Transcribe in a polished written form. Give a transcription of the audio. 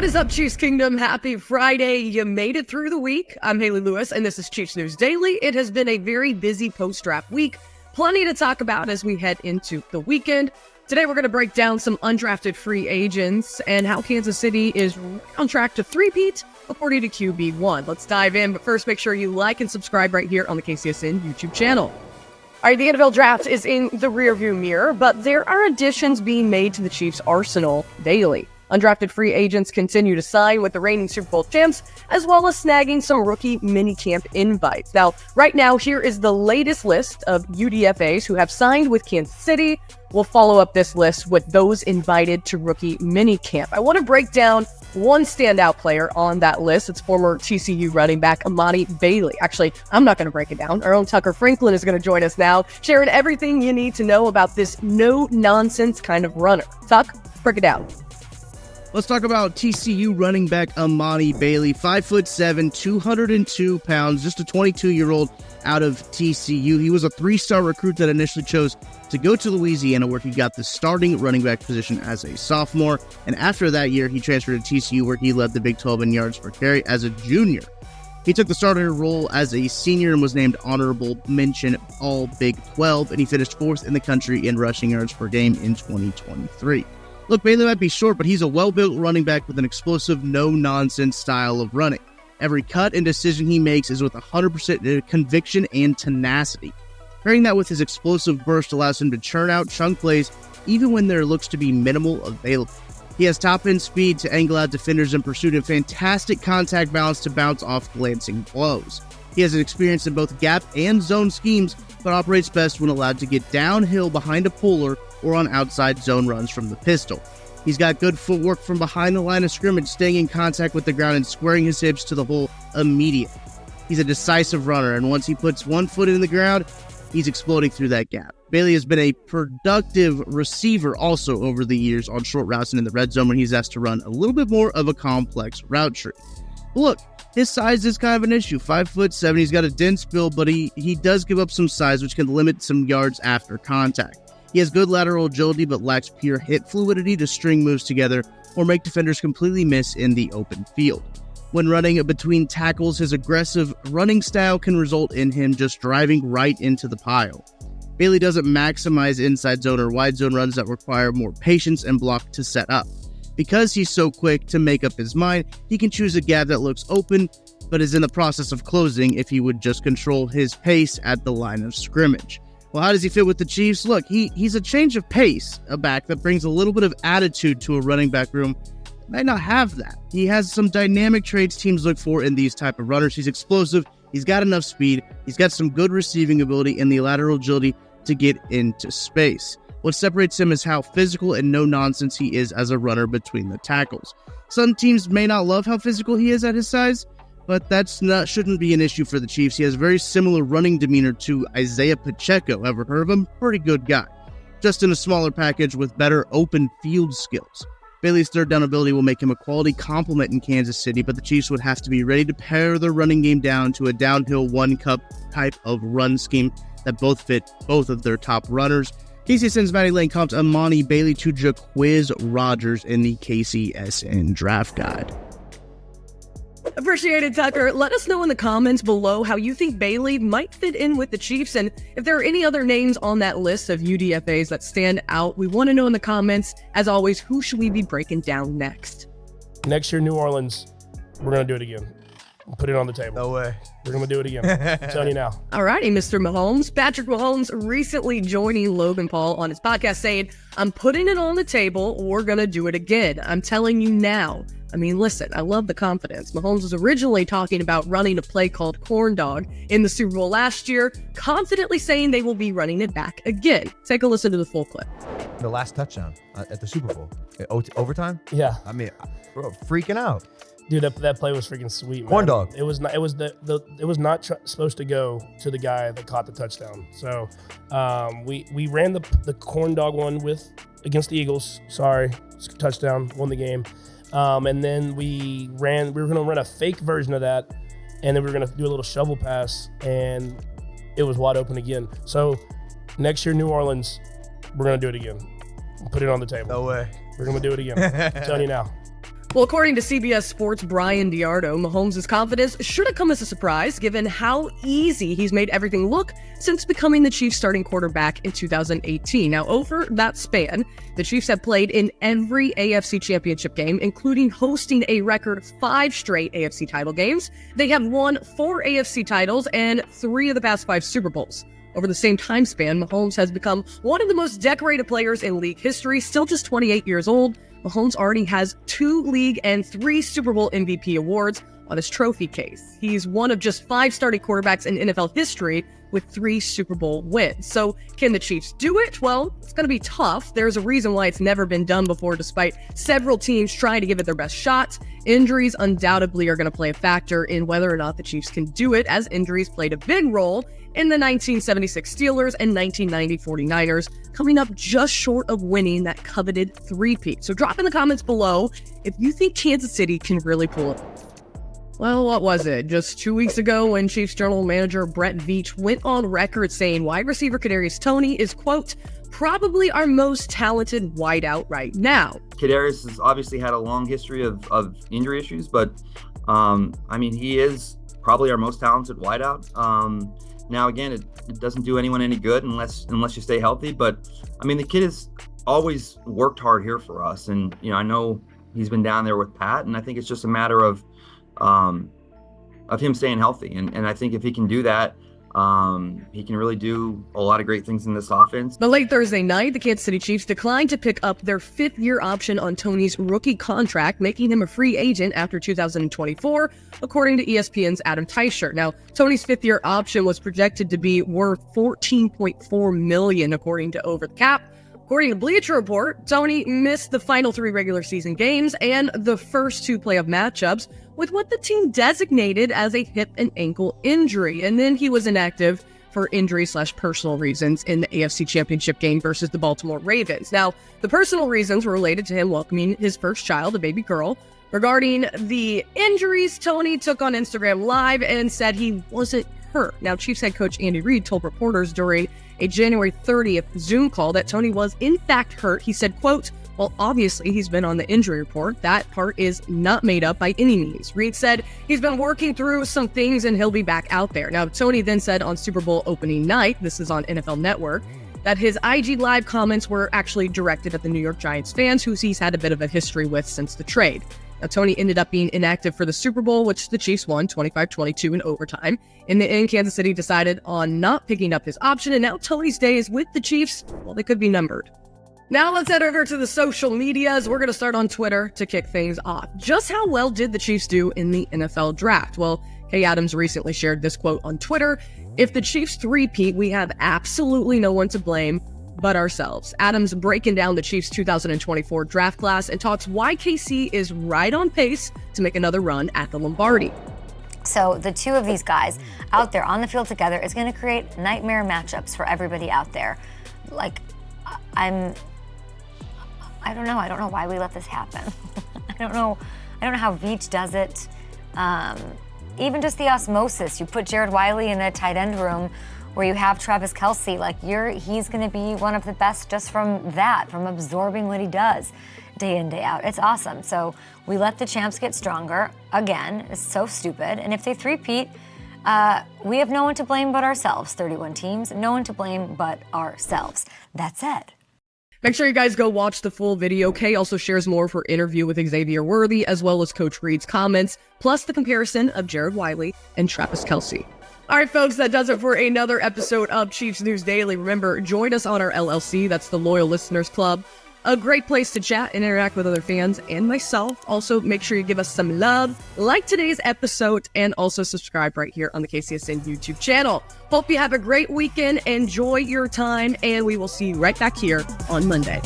What is up, Chiefs Kingdom? Happy Friday. You made it through the week. I'm Hayley Lewis, and this is Chiefs News Daily. It has been a very busy post-draft week. Plenty to talk about as we head into the weekend. Today, we're going to break down some undrafted free agents and how Kansas City is on track to three-peat according to QB1. Let's dive in, but first, make sure you like and subscribe right here on the KCSN YouTube channel. All right, the NFL draft is in the rearview mirror, but there are additions being made to the Chiefs' arsenal daily. Undrafted free agents continue to sign with the reigning Super Bowl champs, as well as snagging some rookie minicamp invites. Now, right now, here is the latest list of UDFAs who have signed with Kansas City. We'll follow up this list with those invited to rookie minicamp. I want to break down one standout player on that list. It's former TCU running back Emani Bailey. Actually, I'm not going to break it down. Our own Tucker Franklin is going to join us now, sharing everything you need to know about this no-nonsense kind of runner. Tuck, break it down. Let's talk about TCU running back Emani Bailey, 5'7", 202 pounds, just a 22-year-old out of TCU. He was a three-star recruit that initially chose to go to Louisiana, where he got the starting running back position as a sophomore. And after that year, he transferred to TCU, where he led the Big 12 in yards per carry as a junior. He took the starter role as a senior and was named honorable mention All Big 12, and he finished fourth in the country in rushing yards per game in 2023. Look, Bailey might be short, but he's a well-built running back with an explosive, no-nonsense style of running. Every cut and decision he makes is with 100% conviction and tenacity. Pairing that with his explosive burst allows him to churn out chunk plays even when there looks to be minimal available. He has top-end speed to angle out defenders in pursuit and fantastic contact balance to bounce off glancing blows. He has an experience in both gap and zone schemes, but operates best when allowed to get downhill behind a puller or on outside zone runs from the pistol. He's got good footwork from behind the line of scrimmage, staying in contact with the ground and squaring his hips to the hole immediately. He's a decisive runner, and once he puts one foot in the ground, he's exploding through that gap. Bailey has been a productive receiver also over the years on short routes and in the red zone when he's asked to run a little bit more of a complex route tree. Look, his size is kind of an issue. 5'7", he's got a dense build, but he does give up some size, which can limit some yards after contact. He has good lateral agility, but lacks pure hip fluidity to string moves together or make defenders completely miss in the open field. When running between tackles, his aggressive running style can result in him just driving right into the pile. Bailey doesn't maximize inside zone or wide zone runs that require more patience and block to set up. Because he's so quick to make up his mind, he can choose a gap that looks open, but is in the process of closing if he would just control his pace at the line of scrimmage. Well, how does he fit with the Chiefs? Look, he's a change of pace, a back that brings a little bit of attitude to a running back room. Might not have that. He has some dynamic traits teams look for in these type of runners. He's explosive, he's got enough speed, he's got some good receiving ability and the lateral agility to get into space. What separates him is how physical and no-nonsense he is as a runner between the tackles. Some teams may not love how physical he is at his size, but shouldn't be an issue for the Chiefs. He has very similar running demeanor to Isaiah Pacheco. Ever heard of him? Pretty good guy. Just in a smaller package with better open field skills. Bailey's third down ability will make him a quality complement in Kansas City, but the Chiefs would have to be ready to pare their running game down to a downhill one-cup type of run scheme that both fit both of their top runners. KCSN's Maddie Lane comped Emani Bailey to Jaquiz Rogers in the KCSN Draft Guide. Appreciate it, Tucker. Let us know in the comments below how you think Bailey might fit in with the Chiefs, and if there are any other names on that list of UDFAs that stand out. We want to know in the comments. As always, who should we be breaking down next? Next year, New Orleans, we're going to do it again. Put it on the table. No way. We're going to do it again. I'm telling you now. All righty, Mr. Mahomes. Patrick Mahomes recently joining Logan Paul on his podcast saying, "I'm putting it on the table. We're going to do it again. I'm telling you now." I mean, listen, I love the confidence. Mahomes was originally talking about running a play called Corn Dog in the Super Bowl last year, confidently saying they will be running it back again. Take a listen to the full clip. The last touchdown at the Super Bowl. Overtime? Yeah. I mean, bro, freaking out. Dude, that play was freaking sweet, man. Corn dog. It was not. It was supposed to go to the guy that caught the touchdown. So, we ran the corn dog one against the Eagles. Sorry, touchdown, won the game. And then we were going to run a fake version of that, and then we were going to do a little shovel pass, and it was wide open again. So next year, New Orleans, we're going to do it again. Put it on the table. No way. We're going to do it again. I'm telling you now. Well, according to CBS Sports' Brian Diardo, Mahomes' confidence should have come as a surprise given how easy he's made everything look since becoming the Chiefs' starting quarterback in 2018. Now, over that span, the Chiefs have played in every AFC championship game, including hosting a record 5 straight AFC title games. They have won 4 AFC titles and 3 of the past 5 Super Bowls. Over the same time span, Mahomes has become one of the most decorated players in league history, still just 28 years old. Mahomes already has 2 league and 3 Super Bowl MVP awards on his trophy case. He's one of just 5 starting quarterbacks in NFL history with 3 Super Bowl wins. So can the Chiefs do it? Well, it's going to be tough. There's a reason why it's never been done before, despite several teams trying to give it their best shot. Injuries undoubtedly are going to play a factor in whether or not the Chiefs can do it, as injuries played a big role in the 1976 Steelers and 1990 49ers, coming up just short of winning that coveted three-peat. So drop in the comments below if you think Kansas City can really pull it off. Well, what was it? Just 2 weeks ago when Chiefs general manager Brett Veach went on record saying wide receiver Kadarius Toney is, quote, probably our most talented wideout right now. Kadarius has obviously had a long history of injury issues, but he is probably our most talented wideout. Now, again, it doesn't do anyone any good unless you stay healthy. But the kid has always worked hard here for us, and I know he's been down there with Pat, and I think it's just a matter of him staying healthy. And I think if he can do that, he can really do a lot of great things in this offense. But late Thursday night, the Kansas City Chiefs declined to pick up their 5th-year option on Toney's rookie contract, making him a free agent after 2024, according to ESPN's Adam Teicher. Now, Toney's 5th-year option was projected to be worth $14.4 million, according to Over the Cap. According to Bleacher Report, Toney missed the final 3 regular season games and the first 2 playoff matchups with what the team designated as a hip and ankle injury. And then he was inactive for injury/personal reasons in the AFC Championship game versus the Baltimore Ravens. Now, the personal reasons were related to him welcoming his first child, a baby girl. Regarding the injuries, Toney took on Instagram Live and said he wasn't hurt. Now, Chiefs head coach Andy Reid told reporters during a January 30th Zoom call that Toney was in fact hurt. He said, quote, well, obviously he's been on the injury report. That part is not made up by any means. Reid said he's been working through some things and he'll be back out there. Now, Toney then said on Super Bowl opening night, this is on NFL Network, that his IG Live comments were actually directed at the New York Giants fans, who he's had a bit of a history with since the trade. Now, Toney ended up being inactive for the Super Bowl, which the Chiefs won 25-22 in overtime. In the end, Kansas City decided on not picking up his option, and now Toney's days with the Chiefs, well, they could be numbered. Now let's head over to the social medias. We're going to start on Twitter to kick things off. Just how well did the Chiefs do in the NFL draft? Well, Kay Adams recently shared this quote on Twitter: if the Chiefs three-peat, we have absolutely no one to blame but ourselves. Adams breaking down the Chiefs 2024 draft class and talks why KC is right on pace to make another run at the Lombardi. So the 2 of these guys out there on the field together is going to create nightmare matchups for everybody out there. I don't know. I don't know why we let this happen. I don't know how Veach does it. Even just the osmosis. You put Jared Wiley in a tight end room where you have Travis Kelce, he's going to be one of the best just from absorbing what he does day in, day out. It's awesome. So we let the champs get stronger. Again, it's so stupid. And if they three-peat, we have no one to blame but ourselves. 31 teams, no one to blame but ourselves. That's it. Make sure you guys go watch the full video. Kay also shares more of her interview with Xavier Worthy, as well as Coach Reid's comments, plus the comparison of Jared Wiley and Travis Kelce. All right, folks, that does it for another episode of Chiefs News Daily. Remember, join us on our LLC. That's the Loyal Listeners Club. A great place to chat and interact with other fans and myself. Also, make sure you give us some love, like today's episode, and also subscribe right here on the KCSN YouTube channel. Hope you have a great weekend. Enjoy your time, and we will see you right back here on Monday.